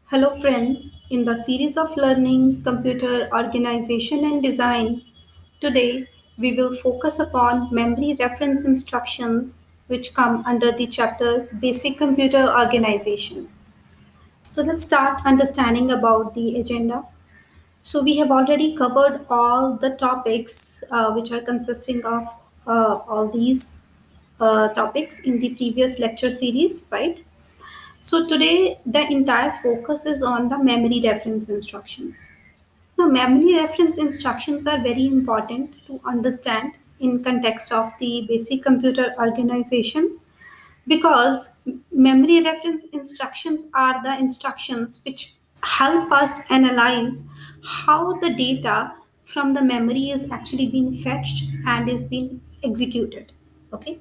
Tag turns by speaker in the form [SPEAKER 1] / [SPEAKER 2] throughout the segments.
[SPEAKER 1] Hello, friends. In the series of learning computer organization and design, today we will focus upon memory reference instructions which come under the chapter Basic Computer Organization. So, let's start understanding about the agenda. So, we have already covered all the topics which are consisting of all these topics in the previous lecture series, right? So today the entire focus is on the memory reference instructions. Now memory reference instructions are very important to understand in context of the basic computer organization because memory reference instructions are the instructions which help us analyze how the data from the memory is actually being fetched and is being executed. Okay,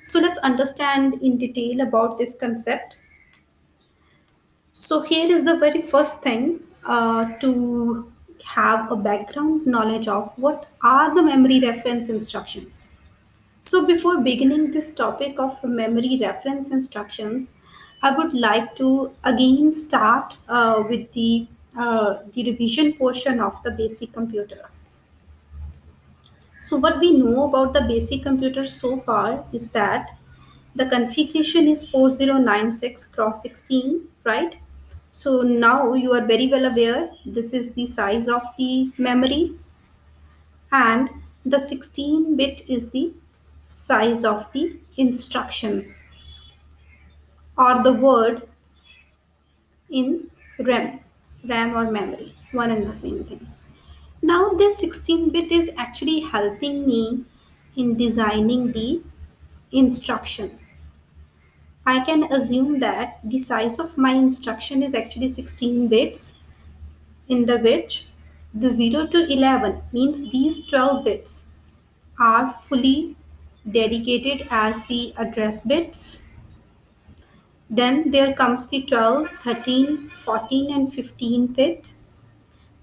[SPEAKER 1] so let's understand in detail about this concept. So here is the very first thing to have a background knowledge of what are the memory reference instructions. So before beginning this topic of memory reference instructions, I would like to again start with the revision portion of the basic computer. So what we know about the basic computer so far is that the configuration is 4096 cross 16, right? So now you are very well aware this is the size of the memory and the 16 bit is the size of the instruction or the word in RAM, RAM or memory, one and the same thing. Now this 16 bit is actually helping me in designing the instruction. I can assume that the size of my instruction is actually 16 bits in the which the 0 to 11 means these 12 bits are fully dedicated as the address bits. Then there comes the 12, 13, 14 and 15 bit.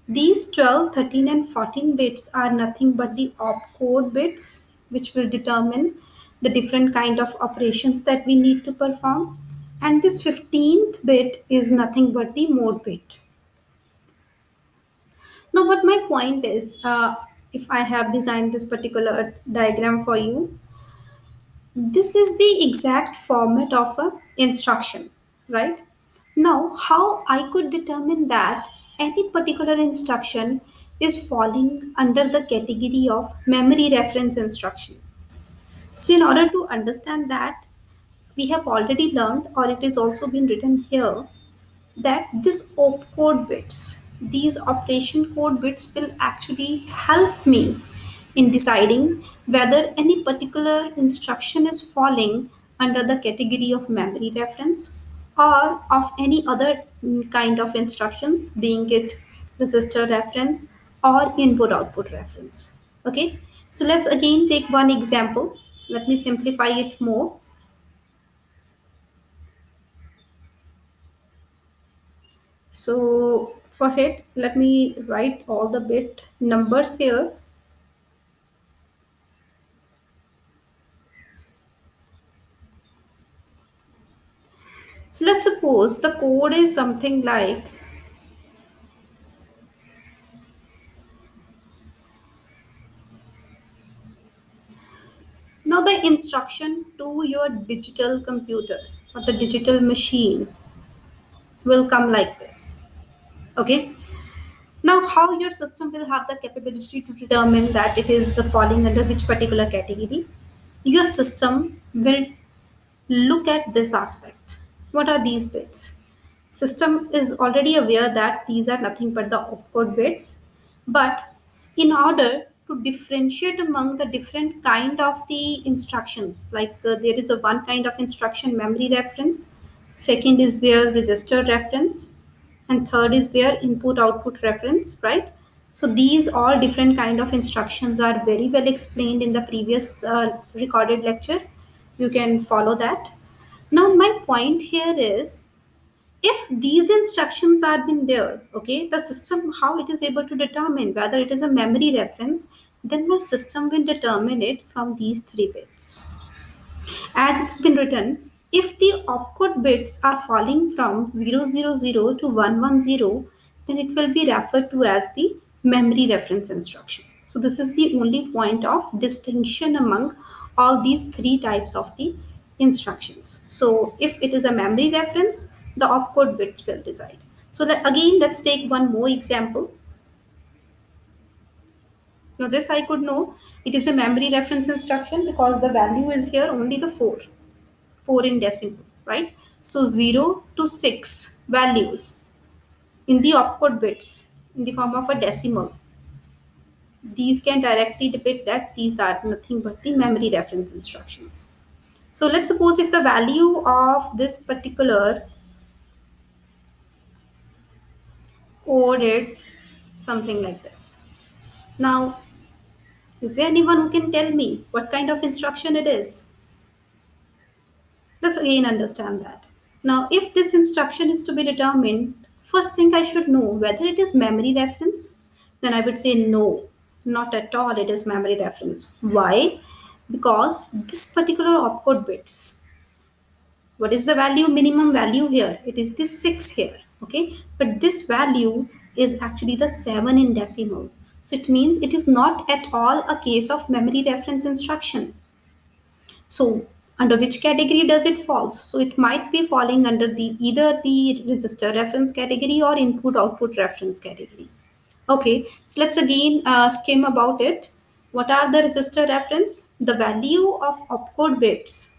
[SPEAKER 1] These 12, 13 and 14 bits are nothing but the opcode bits which will determine the different kind of operations that we need to perform. And this 15th bit is nothing but the mode bit. Now, what my point is, if I have designed this particular diagram for you, this is the exact format of a instruction, right? Now, how I could determine that any particular instruction is falling under the category of memory reference instruction. So, in order to understand that, we have already learned, or it is also been written here, that this opcode bits, these operation code bits will actually help me in deciding whether any particular instruction is falling under the category of memory reference or of any other kind of instructions, being it register reference or input output reference. Okay, so let's again take one example. Let me simplify it more. So for it, let me write all the bit numbers here. So let's suppose the code is something like now the instruction to your digital computer or the digital machine will come like this. Okay. Now, how your system will have the capability to determine that it is falling under which particular category? Your system will look at this aspect. What are these bits? System is already aware that these are nothing but the opcode bits, but in order to differentiate among the different kind of the instructions, like there is a one kind of instruction memory reference, second is their register reference, and third is their input output reference, right? So these all different kind of instructions are very well explained in the previous recorded lecture. You can follow that. Now my point here is, if these instructions are been there, okay, the system how it is able to determine whether it is a memory reference, then my system will determine it from these three bits. As it's been written, If the opcode bits are falling from 000 to 110, then it will be referred to as the memory reference instruction. So this is the only point of distinction among all these three types of the instructions. So if it is a memory reference, the opcode bits will decide. So again, let's take one more example. Now this I could know it is a memory reference instruction because the value is here only the 4. 4 in decimal, right? So 0 to 6 values in the opcode bits in the form of a decimal. These can directly depict that these are nothing but the memory reference instructions. So let's suppose if the value of this particular code is something like this. Now, is there anyone who can tell me what kind of instruction it is? Let's again understand that. Now, if this instruction is to be determined, first thing I should know whether it is memory reference. Then I would say no, not at all it is memory reference. Why? Because this particular opcode bits, what is the value, minimum value here? It is the 6 here, okay? But this value is actually the 7 in decimal. So it means it is not at all a case of memory reference instruction. So under which category does it fall? So it might be falling under the either the register reference category or input output reference category. Okay, so let's again skim about it. What are the register reference? The value of opcode bits.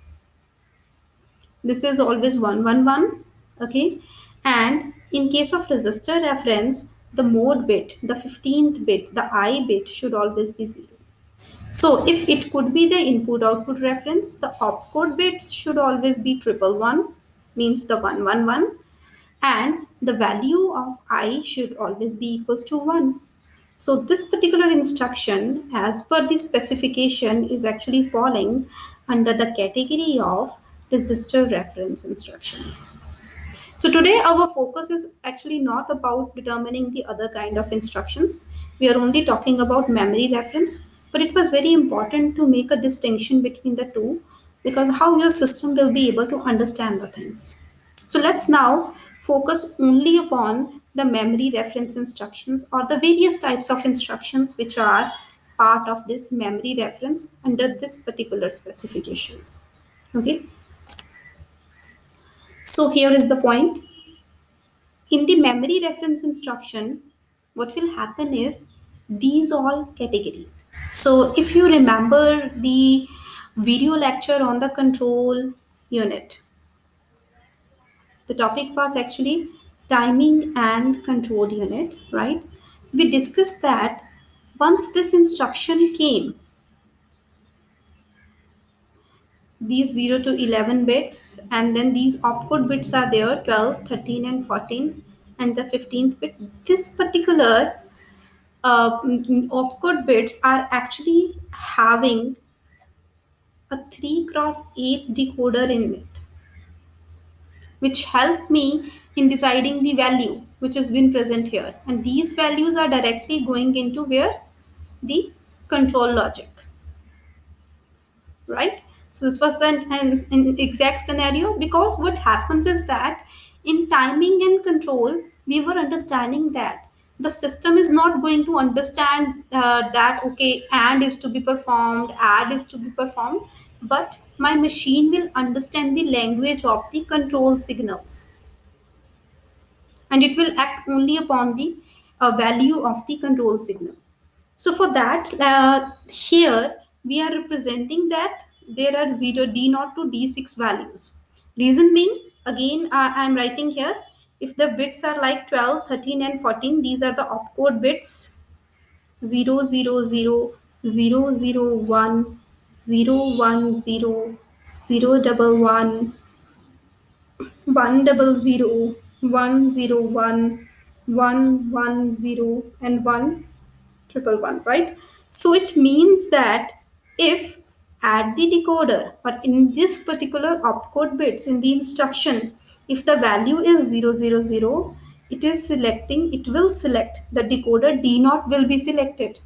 [SPEAKER 1] This is always 111. Okay, and in case of register reference, the mode bit, the 15th bit, the I bit should always be 0. So if it could be the input output reference, the opcode bits should always be 111, means the 111, and the value of I should always be equals to 1. So this particular instruction, as per the specification, is actually falling under the category of register reference instruction. So today our focus is actually not about determining the other kind of instructions. We are only talking about memory reference, but it was very important to make a distinction between the two because how your system will be able to understand the things. So let's now focus only upon the memory reference instructions or the various types of instructions which are part of this memory reference under this particular specification. Okay. So here is the point. In the memory reference instruction, what will happen is these all categories. So if you remember the video lecture on the control unit, the topic was actually timing and control unit, right? We discussed that once this instruction came, these 0 to 11 bits, and then these opcode bits are there 12, 13, and 14, and the 15th bit. This particular opcode bits are actually having a 3 cross 8 decoder in it, which help me in deciding the value which has been present here. And these values are directly going into where? The control logic, right? So this was the an exact scenario because what happens is that in timing and control, we were understanding that the system is not going to understand that okay, and is to be performed, add is to be performed, but my machine will understand the language of the control signals and it will act only upon the value of the control signal. So for that, here we are representing that there are 0 D0 to D6 values. Reason being, again, I am writing here, if the bits are like 12, 13 and 14, these are the opcode bits 0, 0, 0, 0, 0, 1, 0, 1, 0, 0, double 1, 100, 101, 110, and 111, right? So it means that if at the decoder or in this particular opcode bits in the instruction, if the value is 000, it will select the decoder D0 will be selected.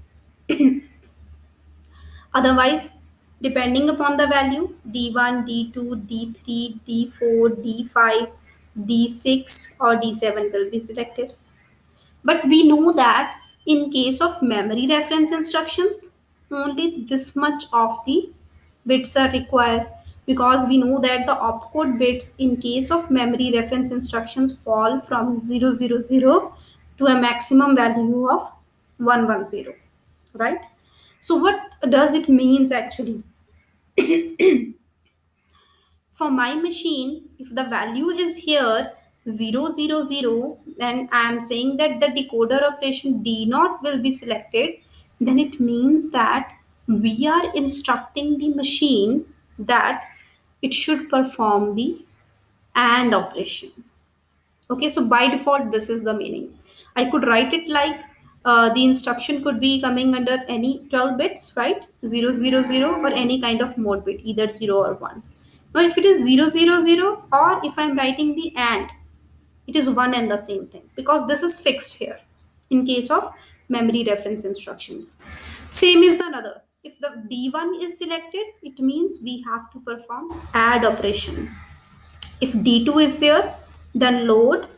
[SPEAKER 1] Otherwise, Depending upon the value, D1, D2, D3, D4, D5, D6 or D7 will be selected. But we know that in case of memory reference instructions, only this much of the bits are required, because we know that the opcode bits in case of memory reference instructions fall from 000 to a maximum value of 110, right? So what does it means actually? For my machine, if the value is here 000, then I am saying that the decoder operation D naught will be selected, then it means that we are instructing the machine that it should perform the AND operation. Okay, so by default, this is the meaning. I could write it like the instruction could be coming under any 12 bits, right? 000 or any kind of mode bit, either 0 or 1. Now, if it is 000 or if I'm writing the AND, it is one and the same thing, because this is fixed here in case of memory reference instructions. Same is the another. If the D1 is selected, it means we have to perform add operation. If D2 is there, then load,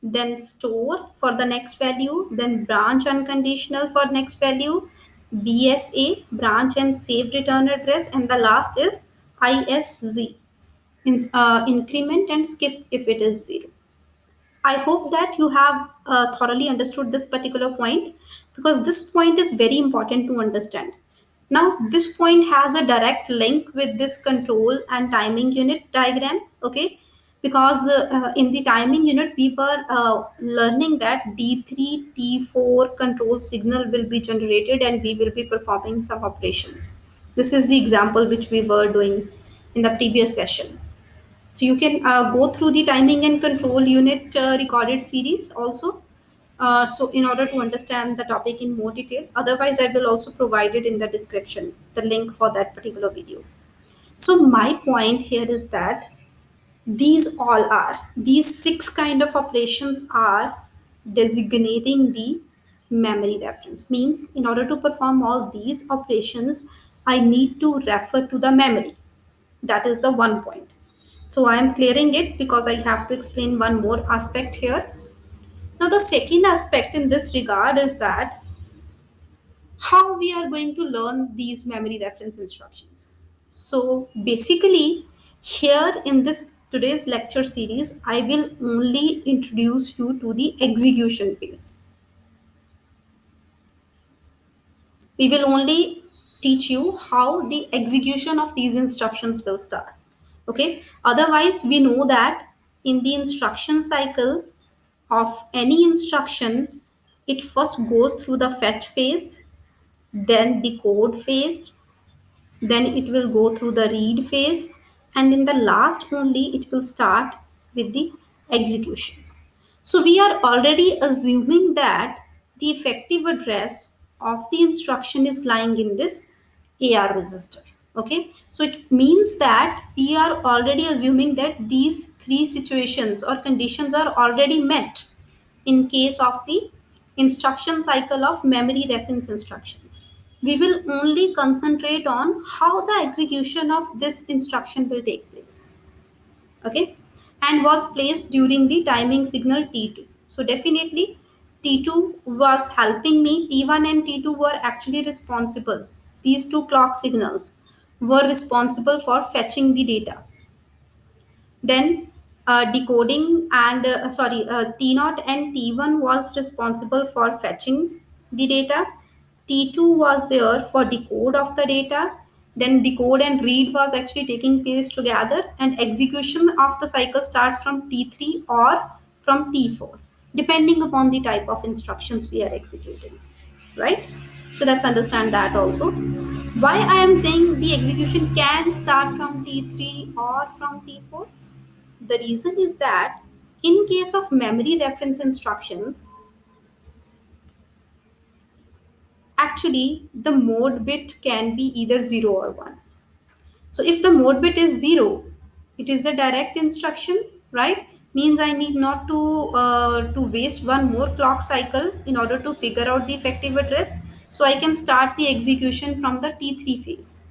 [SPEAKER 1] then store for the next value, then branch unconditional for next value, BSA, branch and save return address, and the last is ISZ, increment and skip if it is 0. I hope that you have thoroughly understood this particular point, because this point is very important to understand. Now, this point has a direct link with this control and timing unit diagram, okay? Because in the timing unit, we were learning that D3, T4 control signal will be generated and we will be performing some operation. This is the example which we were doing in the previous session. So you can go through the timing and control unit recorded series also. So in order to understand the topic in more detail, otherwise I will also provide it in the description, the link for that particular video. So my point here is that these six kind of operations are designating the memory reference. Means in order to perform all these operations, I need to refer to the memory. That is the one point. So I am clearing it because I have to explain one more aspect here. Now, the second aspect in this regard is that how we are going to learn these memory reference instructions. So basically, here in this today's lecture series, I will only introduce you to the execution phase. We will only teach you how the execution of these instructions will start. Okay, otherwise we know that in the instruction cycle of any instruction, it first goes through the fetch phase, then the code phase, then it will go through the read phase, and in the last only it will start with the execution. So we are already assuming that the effective address of the instruction is lying in this AR register. Okay, so it means that we are already assuming that these three situations or conditions are already met in case of the instruction cycle of memory reference instructions. We will only concentrate on how the execution of this instruction will take place. Okay, and was placed during the timing signal T2. So definitely T2 was helping me. T1 and T2 were actually responsible. These two clock signals were responsible for fetching the data. Then decoding and T0 and T1 was responsible for fetching the data. T2 was there for decode of the data. Then decode and read was actually taking place together, and execution of the cycle starts from T3 or from T4, depending upon the type of instructions we are executing, right? So let's understand that also. Why I am saying the execution can start from T3 or from T4? The reason is that in case of memory reference instructions, actually the mode bit can be either 0 or 1. So if the mode bit is 0, it is a direct instruction, right? Means I need not to waste one more clock cycle in order to figure out the effective address. So I can start the execution from the T3 phase.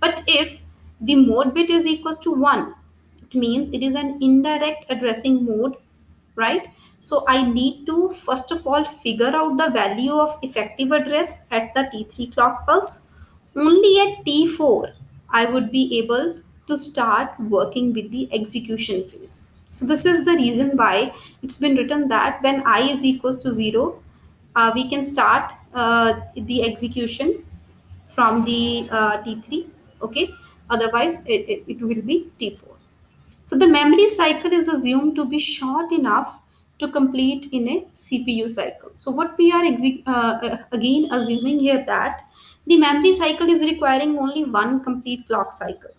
[SPEAKER 1] But if the mode bit is equals to 1, it means it is an indirect addressing mode, right? So I need to first of all figure out the value of effective address at the T3 clock pulse. Only at T4 I would be able to start working with the execution phase. So this is the reason why it's been written that when I is equals to 0, we can start the execution from the T3, okay? Otherwise, it will be T4. So the memory cycle is assumed to be short enough to complete in a CPU cycle. So what we are again assuming here that the memory cycle is requiring only one complete clock cycle.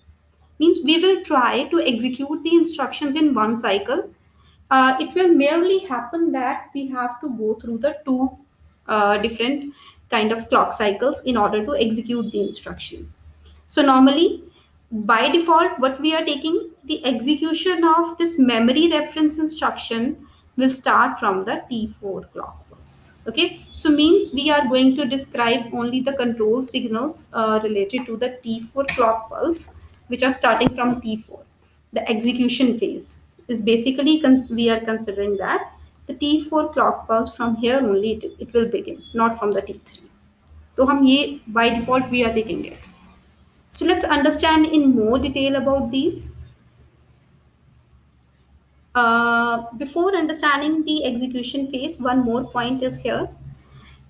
[SPEAKER 1] Means we will try to execute the instructions in one cycle. It will merely happen that we have to go through the two different kind of clock cycles in order to execute the instruction. So normally, by default, what we are taking, the execution of this memory reference instruction will start from the T4 clock pulse. Okay, so means we are going to describe only the control signals related to the T4 clock pulse, which are starting from T4. The execution phase is basically we are considering that the T4 clock pulse from here only it will begin, not from the T3. तो हम ये by default we are taking it. So let's understand in more detail about these. Before understanding the execution phase, one more point is here.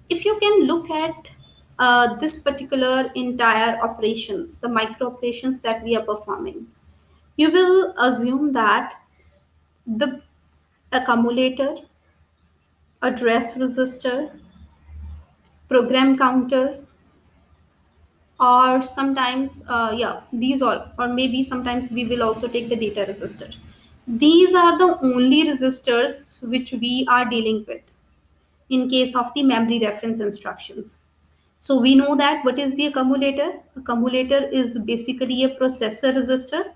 [SPEAKER 1] If you can look at this particular entire operations, the micro operations that we are performing, you will assume that the accumulator, address register, program counter, or sometimes yeah, these all, or maybe sometimes we will also take the data register. These are the only registers which we are dealing with in case of the memory reference instructions. So we know that what is the accumulator. Accumulator is basically a processor register,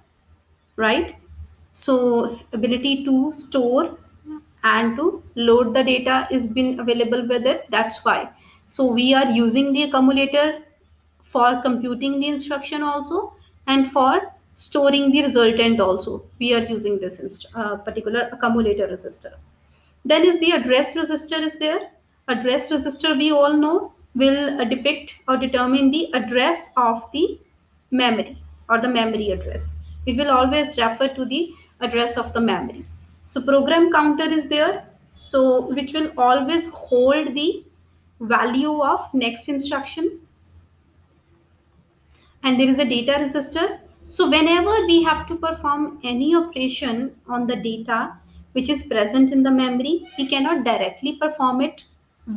[SPEAKER 1] right? So ability to store and to load the data is been available with it. That's why. So we are using the accumulator for computing the instruction also, and for storing the resultant also. We are using this particular accumulator register. Then is the address register is there. Address register we all know will depict or determine the address of the memory or the memory address. We will always refer to the address of the memory. So program counter is there. So which will always hold the value of next instruction, and there is a data register. So whenever we have to perform any operation on the data which is present in the memory, we cannot directly perform it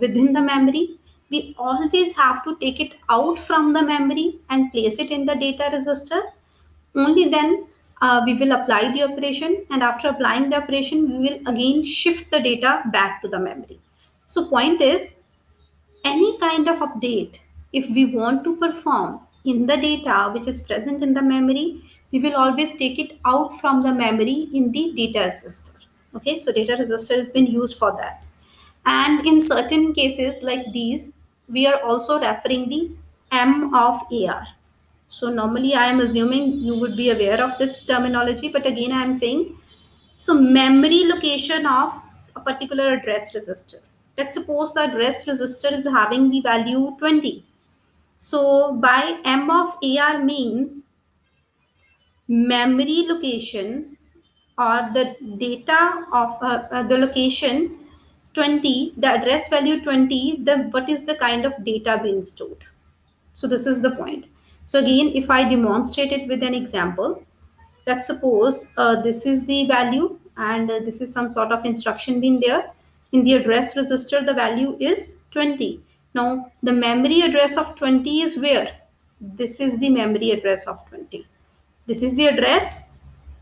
[SPEAKER 1] within the memory. We always have to take it out from the memory and place it in the data register. Only then we will apply the operation, and after applying the operation, we will again shift the data back to the memory. So point is, any kind of update, if we want to perform in the data which is present in the memory, we will always take it out from the memory in the data register. Okay, so data register has been used for that. And in certain cases like these, we are also referring the M of AR. So normally I am assuming you would be aware of this terminology, but again I am saying, so memory location of a particular address register. Let's suppose the address register is having the value 20. So by M of AR means memory location or the data of the location 20, the address value 20, the what is the kind of data being stored. So this is the point. So again, if I demonstrate it with an example, let's suppose this is the value, and this is some sort of instruction being there. In the address register, the value is 20. Now, the memory address of 20 is where? This is the memory address of 20. This is the address,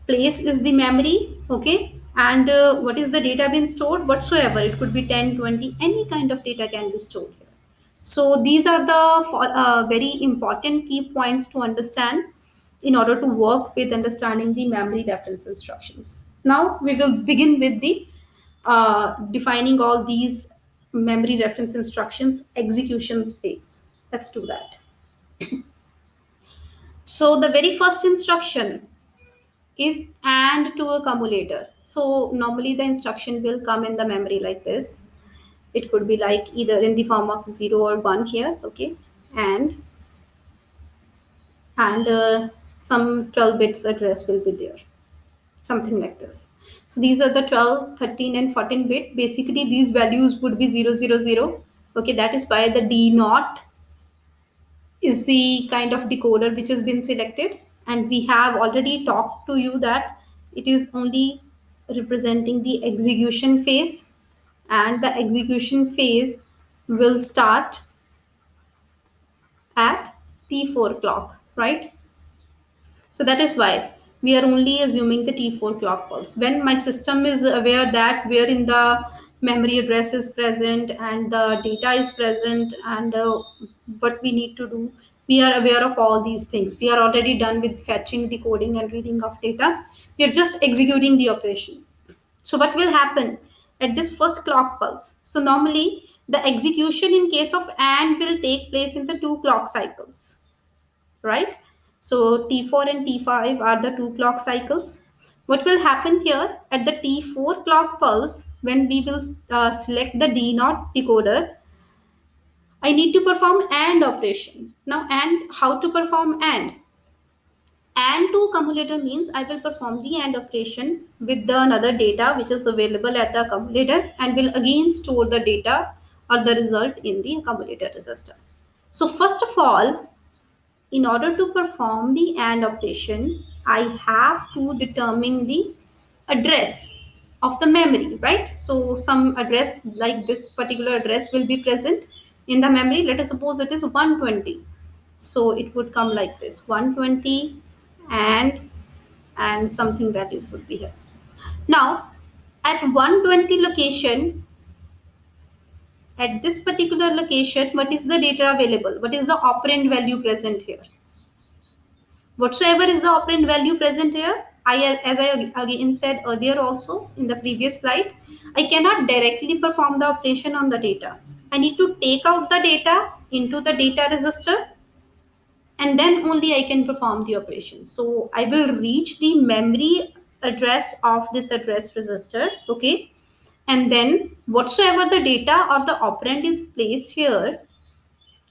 [SPEAKER 1] place is the memory, okay? And what is the data being stored? Whatsoever, it could be 10, 20, any kind of data can be stored here. So these are the very important key points to understand in order to work with understanding the memory reference instructions. Now we will begin with the defining all these memory reference instructions executions phase. Let's do that. So the very first instruction is AND to accumulator. So normally the instruction will come in the memory like this. It could be like either in the form of 0 or 1 here, okay, and some 12 bits address will be there, something like this. So these are the 12, 13, and 14 bit. Basically these values would be 000. Okay, that is why the D naught is the kind of decoder which has been selected, and we have already talked to you that it is only representing the execution phase, and the execution phase will start at T4 clock, right? So that is why we are only assuming the T4 clock pulse. When my system is aware that where in the memory address is present and the data is present, and what we need to do, we are aware of all these things. We are already done with fetching, decoding, and reading of data. We are just executing the operation. So what will happen at this first clock pulse? So normally the execution in case of AND will take place in the two clock cycles, right? So T4 and T5 are the two clock cycles. What will happen here at the T4 clock pulse, when we will select the D naught decoder, I need to perform AND operation. Now, AND, how to perform AND? AND to accumulator means I will perform the AND operation with the another data which is available at the accumulator, and will again store the data or the result in the accumulator register. So first of all, in order to perform the AND operation, I have to determine the address of the memory, right? So some address like this particular address will be present in the memory. Let us suppose it is 120. So it would come like this: 120 and something value would be here. Now, at 120 location, at this particular location, what is the data available? What is the operand value present here? Whatsoever is the operand value present here, as I again said earlier also in the previous slide, I cannot directly perform the operation on the data. I need to take out the data into the data register, and then only I can perform the operation. So I will reach the memory address of this address register, okay, and then whatsoever the data or the operand is placed here,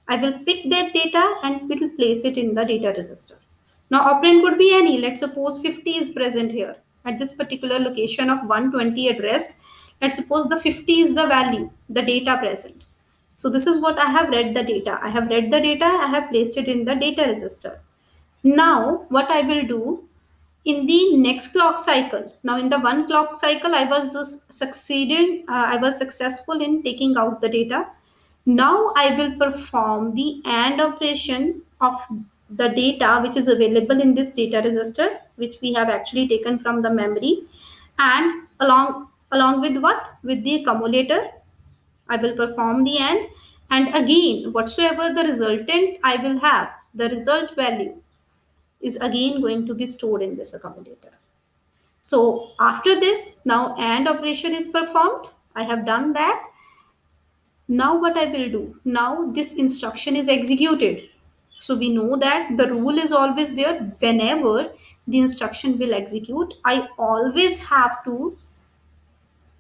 [SPEAKER 1] I will pick that data and will place it in the data register. Now operand could be any. Let's suppose 50 is present here at this particular location of 120 address. Let's suppose the 50 is the value, the data present. So this is what I have read the data. I have read the data, I have placed it in the data register. Now what I will do in the next clock cycle. Now in the one clock cycle, I was just I was successful in taking out the data. Now I will perform the AND operation of the data which is available in this data register, which we have actually taken from the memory, and along with what? With the accumulator, I will perform the AND, and again whatsoever the resultant I will have, the result value is again going to be stored in this accumulator. So after this, now AND operation is performed. I have done that. Now what I will do? Now this instruction is executed. So we know that the rule is always there. Whenever the instruction will execute, I always have to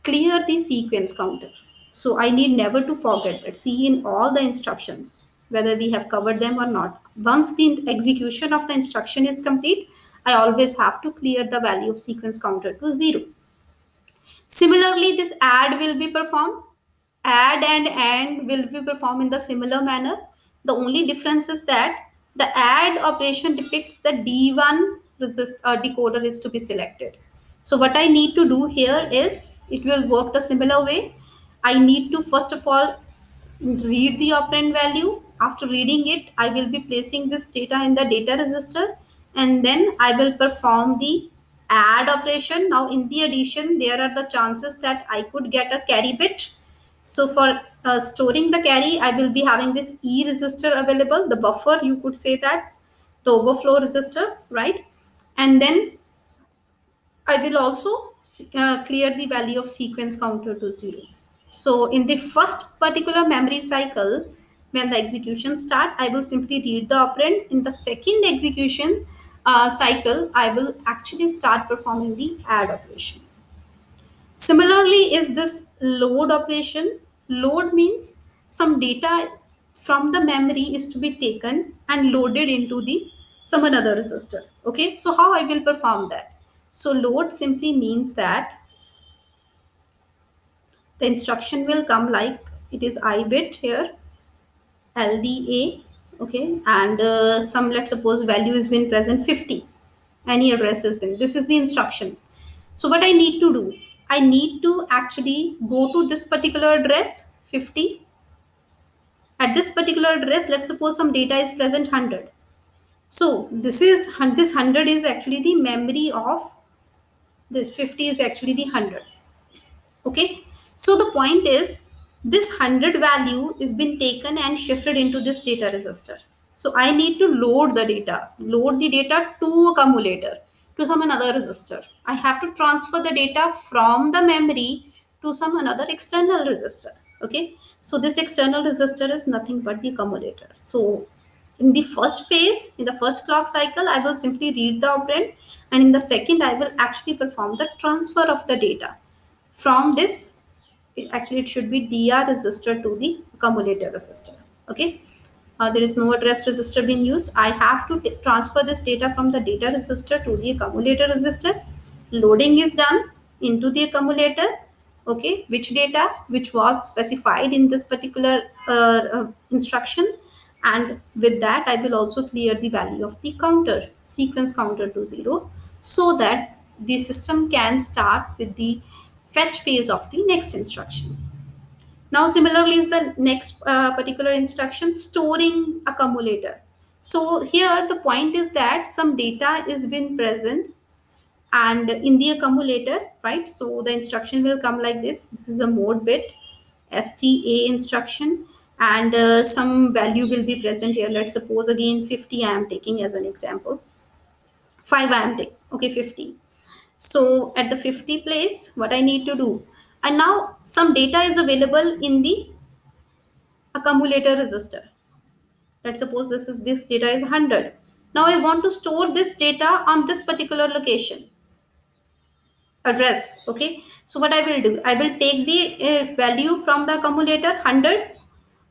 [SPEAKER 1] clear the sequence counter. So I need never to forget that. See in all the instructions, whether we have covered them or not. Once the execution of the instruction is complete, I always have to clear the value of sequence counter to 0. Similarly, this add will be performed. Add and AND will be performed in the similar manner. The only difference is that the add operation depicts the D1 decoder is to be selected. So what I need to do here is, it will work the similar way. I need to first of all read the operand value. After reading it, I will be placing this data in the data register, and then I will perform the add operation. Now in the addition, there are the chances that I could get a carry bit. So for storing the carry, I will be having this E register available, the buffer, you could say that, the overflow register, right? And then I will also clear the value of sequence counter to 0. So in the first particular memory cycle, when the execution start, I will simply read the operand. In the second execution cycle, I will actually start performing the add operation. Similarly, is this load operation. Load means some data from the memory is to be taken and loaded into the some another register. Okay, so how I will perform that? So load simply means that the instruction will come like it is I bit here, LDA, okay, and some, let's suppose, value has been present 50. Any address has been. This is the instruction. So what I need to do, I need to actually go to this particular address 50. At this particular address, let's suppose some data is present 100. So this 100 is actually the memory of this 50 is actually the 100. Okay, so the point is this 100 value is been taken and shifted into this data register. So I need to load the data to accumulator, to some another register. I have to transfer the data from the memory to some another external register. Okay, so this external register is nothing but the accumulator. So in the first phase, in the first clock cycle, I will simply read the operand, and in the second I will actually perform the transfer of the data from this. It should be dr register to the accumulator register. Okay, there is no address register being used. I have to transfer this data from the data register to the accumulator register. Loading is done into the accumulator. Okay, which data which was specified in this particular instruction, and with that I will also clear the value of the counter, sequence counter, to 0, so that the system can start with the fetch phase of the next instruction. Now, similarly, is the next particular instruction, storing accumulator. So here the point is that some data is been present and in the accumulator, right? So the instruction will come like this. This is a mode bit, STA instruction, and some value will be present here. Let's suppose again 50 I am taking as an example. 5 I am taking. Okay, 50. So at the 50 place, what I need to do? And now some data is available in the accumulator register. Let's suppose this data is 100. Now I want to store this data on this particular location address. Okay, so what I will do, I will take the value from the accumulator 100,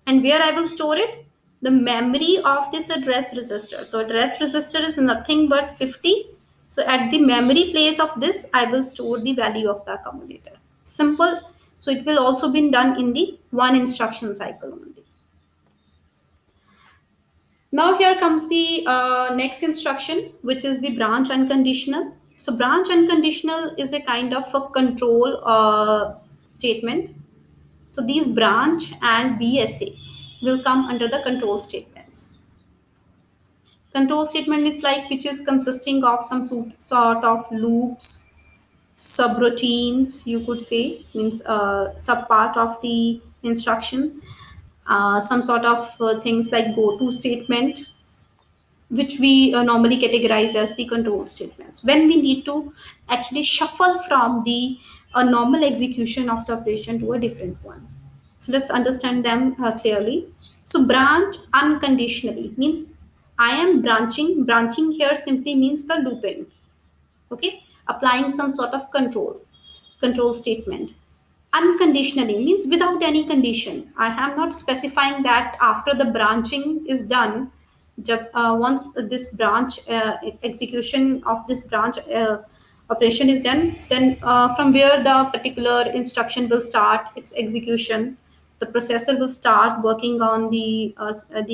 [SPEAKER 1] and where I will store it, the memory of this address register. So address register is nothing but 50. So at the memory place of this, I will store the value of the accumulator. Simple. So it will also be done in the one instruction cycle only. Now here comes the next instruction, which is the branch unconditional. So branch unconditional is a kind of a control statement. So these branch and BSA will come under the control statements. Control statement is like which is consisting of some sort of loops, subroutines, you could say, means sub part of the instruction, some sort of things like go to statement, which we normally categorize as the control statements, when we need to actually shuffle from the normal execution of the operation to a different one. So let's understand them clearly. So branch unconditionally means I am branching. Branching here simply means the looping. Okay, applying some sort of control statement. Unconditionally means without any condition. I am not specifying that after the branching is done, once this branch execution of this branch operation is done, then from where the particular instruction will start its execution, the processor will start working on the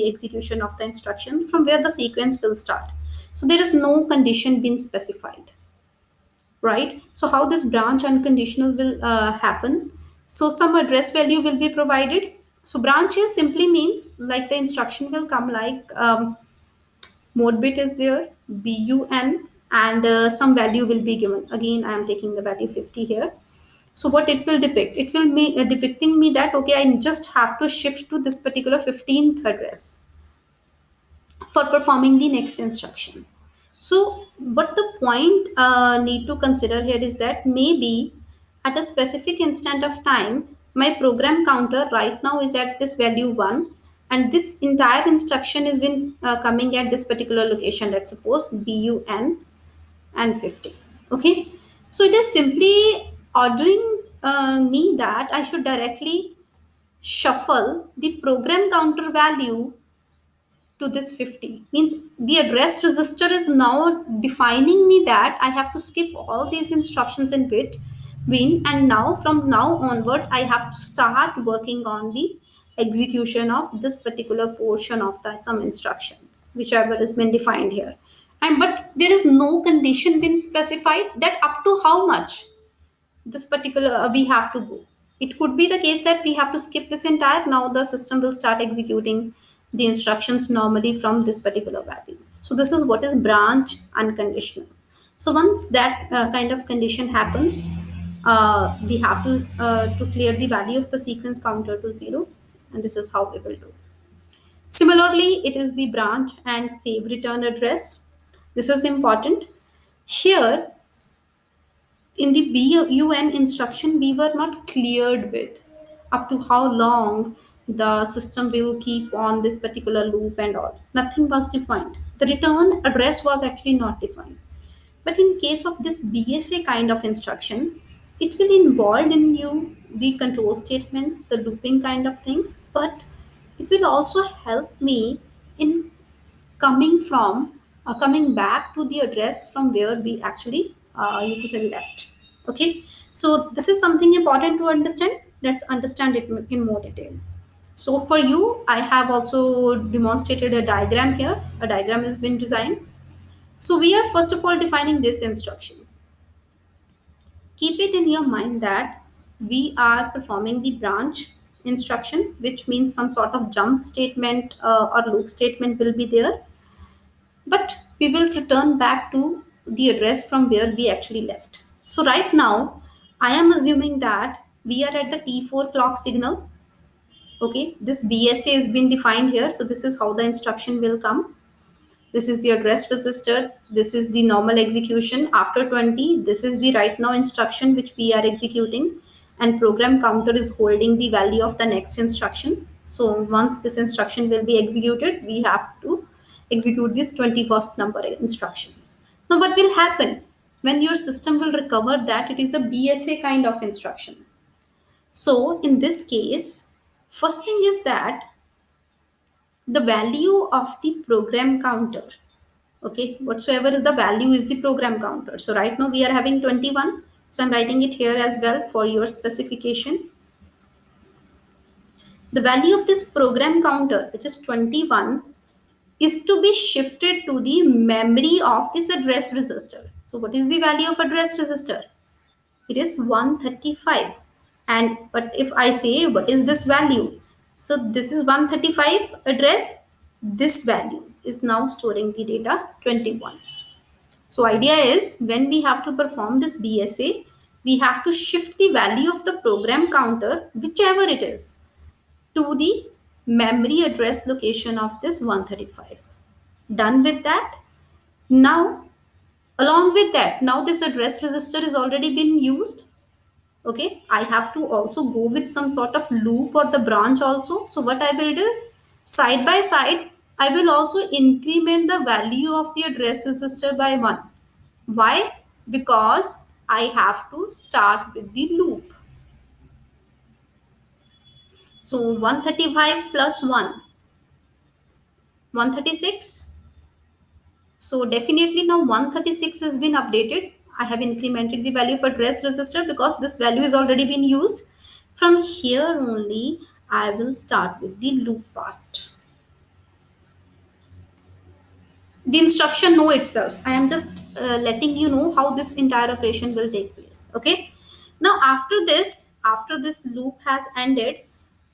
[SPEAKER 1] execution of the instruction, from where the sequence will start. So there is no condition being specified, right? So how this branch unconditional will happen? So some address value will be provided. So branches simply means like the instruction will come like mode bit is there, bun, and some value will be given. Again, I am taking the value 50 here. So what it will depict? It will be depicting me that okay, I just have to shift to this particular 15th address for performing the next instruction. So, what the point need to consider here is that maybe at a specific instant of time, my program counter right now is at this value 1, and this entire instruction has been coming at this particular location, let's suppose bun and 50. Okay, so it is simply ordering me that I should directly shuffle the program counter value to this 50. Means the address register is now defining me that I have to skip all these instructions in between, and now from now onwards I have to start working on the execution of this particular portion of the some instructions whichever has been defined here. And but there is no condition been specified that up to how much this particular we have to go. It could be the case that we have to skip this entire, now the system will start executing the instructions normally from this particular value. So this is what is branch unconditional. So once that kind of condition happens, we have to clear the value of the sequence counter to 0, and this is how we will do. Similarly, it is the branch and save return address. This is important. Here in the BUN instruction, we were not cleared with up to how long the system will keep on this particular loop and all. Nothing was defined. The return address was actually not defined. But in case of this BSA kind of instruction, it will involve in you the control statements, the looping kind of things, but it will also help me in coming back to the address from where we actually you could say left. Okay, so this is something important to understand. Let's understand it in more detail. So for you, I have also demonstrated a diagram here. A diagram has been designed. So we are first of all defining this instruction. Keep it in your mind that we are performing the branch instruction, which means some sort of jump statement or loop statement will be there, but we will return back to the address from where we actually left. So right now, I am assuming that we are at the T4 clock signal. Okay, this BSA has been defined here. So this is how the instruction will come. This is the address register. This is the normal execution after 20. This is the right now instruction which we are executing, and program counter is holding the value of the next instruction. So once this instruction will be executed, we have to execute this 21st number instruction. Now what will happen when your system will recover that it is a BSA kind of instruction? So in this case, first thing is that the value of the program counter, okay, whatsoever is the value is the program counter. So right now we are having 21, so I'm writing it here as well for your specification. The value of this program counter, which is 21, is to be shifted to the memory of this address register. So what is the value of address register? It is 135. And but if I say what is this value, so this is 135 address, this value is now storing the data 21. So idea is when we have to perform this BSA, we have to shift the value of the program counter, whichever it is, to the memory address location of this 135. Done with that. Now, along with that, now this address register is already been used. Okay, I have to also go with some sort of loop or the branch also. So what I will do, side by side, I will also increment the value of the address register by 1. Why? Because I have to start with the loop. So 135 plus 1, 136. So definitely now 136 has been updated. I have incremented the value of address register because this value is already been used. From here only, I will start with the loop part. The instruction know itself. I am just letting you know how this entire operation will take place. Okay. Now after this loop has ended,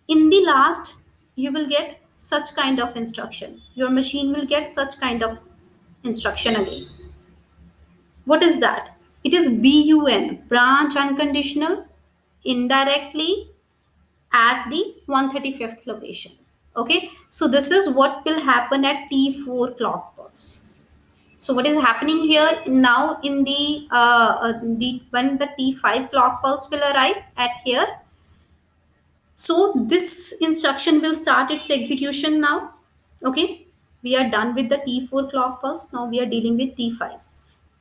[SPEAKER 1] in the last, you will get such kind of instruction. Your machine will get such kind of instruction again. What is that? It is BUN, branch unconditional, indirectly at the 135th location. Okay, so this is what will happen at T4 clock pulse. So what is happening here now in the when the T5 clock pulse will arrive at here, So this instruction will start its execution now. Okay, we are done with the T4 clock pulse. Now we are dealing with T5.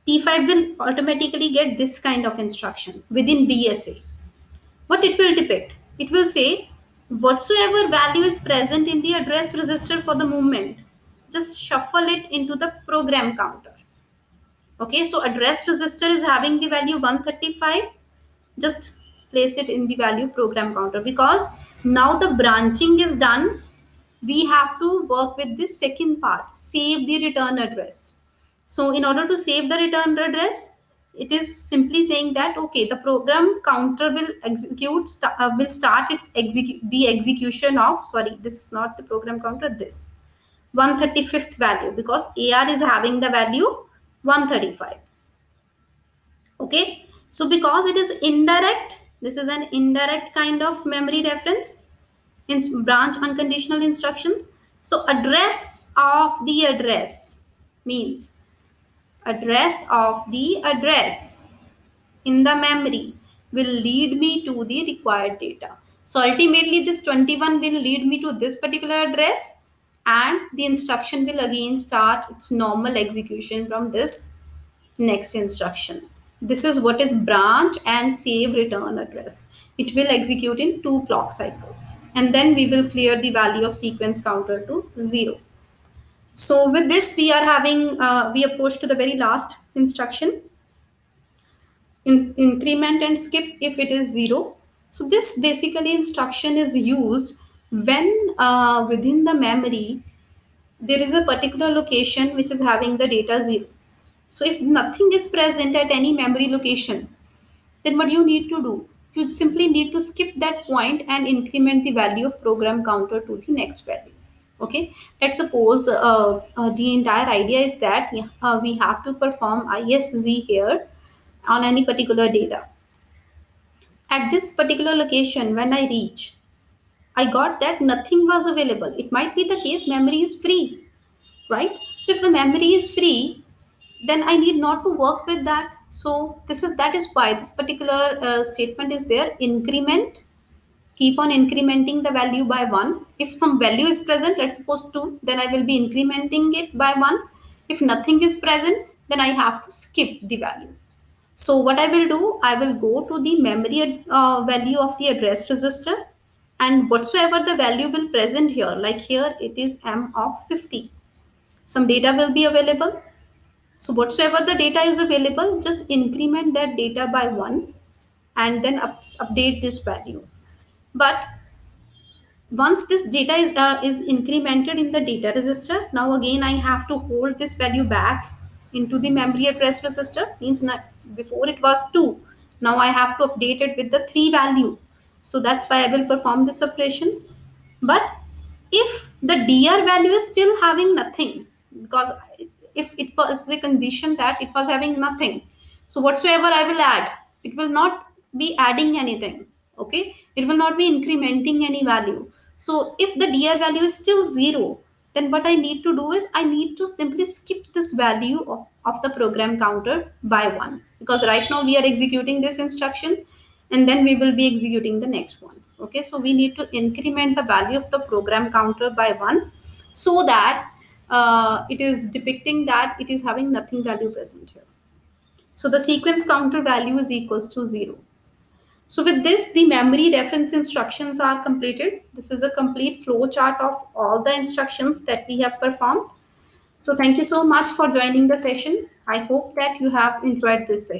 [SPEAKER 1] T5 will automatically get this kind of instruction within BSA. What it will depict? It will say whatsoever value is present in the address register for the movement, just shuffle it into the program counter. Okay, so address register is having the value 135, just place it in the value program counter, because now the branching is done. We have to work with this second part, save the return address. So in order to save the return address, it is simply saying that okay, the program counter will will start its the execution of, sorry, this is not the program counter, this 135th value, because AR is having the value 135. Okay, so because it is indirect, this is an indirect kind of memory reference in branch unconditional instructions. So address of the address means address of the address in the memory will lead me to the required data. So ultimately this 21 will lead me to this particular address, and the instruction will again start its normal execution from this next instruction. This is what is branch and save return address. It will execute in 2 clock cycles, and then we will clear the value of sequence counter to 0. So with this we are having, we approach to the very last instruction, increment and skip if it is 0. So this basically instruction is used when within the memory there is a particular location which is having the data 0. So if nothing is present at any memory location, then what you need to do? You simply need to skip that point and increment the value of program counter to the next value. Okay. Let's suppose the entire idea is that we have to perform ISZ here on any particular data. At this particular location, when I reach, I got that nothing was available. It might be the case memory is free, right? So if the memory is free, then I need not to work with that. So that is why this particular statement is there. Increment, keep on incrementing the value by 1. If some value is present, let's suppose 2, then I will be incrementing it by 1. If nothing is present, then I have to skip the value. So what I will do, I will go to the memory value of the address register, and whatsoever the value will present here, like here it is M of 50. Some data will be available. So whatsoever the data is available, just increment that data by 1 and then update this value. But once this data is incremented in the data register, now again I have to hold this value back into the memory address register. Means before it was 2, now I have to update it with the 3 value. So that's why I will perform this operation. But if the dr value is still having nothing, because if it was the condition that it was having nothing, so whatsoever I will add, it will not be adding anything. Okay, it will not be incrementing any value. So if the dr value is still 0, then what I need to do is I need to simply skip this value of the program counter by 1, because right now we are executing this instruction and then we will be executing the next one. Okay, so we need to increment the value of the program counter by 1, so that it is depicting that it is having nothing value present here. So the sequence counter value is equals to 0. So with this, the memory reference instructions are completed. This is a complete flow chart of all the instructions that we have performed. So thank you so much for joining the session. I hope that you have enjoyed this session.